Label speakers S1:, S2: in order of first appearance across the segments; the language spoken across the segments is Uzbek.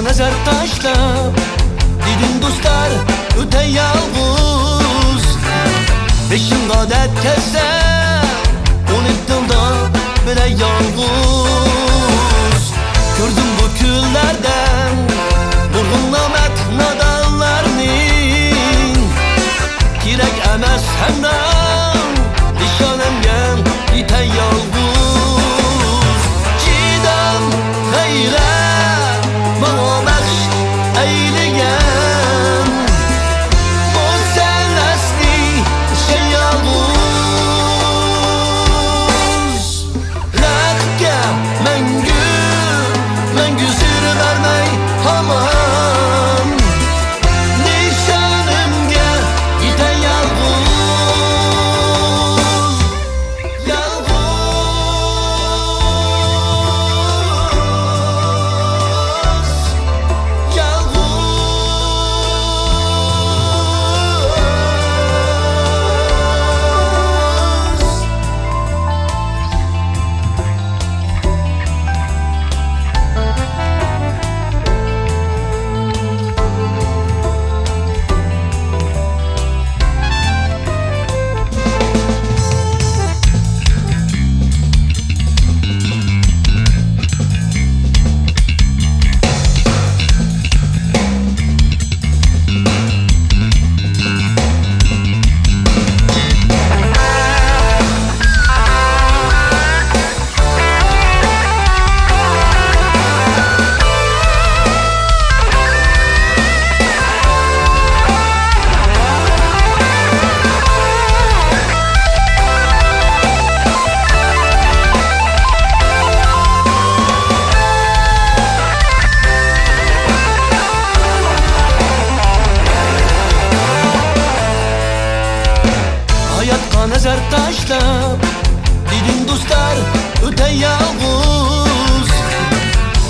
S1: nazar tashlab dedim do'stlar o'ta yolg'iz Beşimga odat kelsa Onu dilda bile yolg'iz Ko'rdim bu kunlardan Nurg'un namat nodonlarning Kerak emas hamdam Nishonamga yeta yolg'iz Chidam g'ayrat bana baxsh aylagan Bu senlasli şey yolg'iz Raqqa mangu sir vermey hamon Nishonimga yeta yolg'iz Nazar tashlab dedim do'stlar o'ta yolg'iz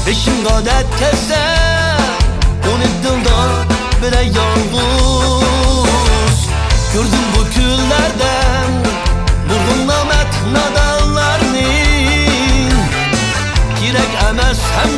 S1: Beşimga odat kelsa Onu dilda bile yolg'iz Ko'rdim bu kunlardan Nurg'un namat nodonlarning Kerak emas ham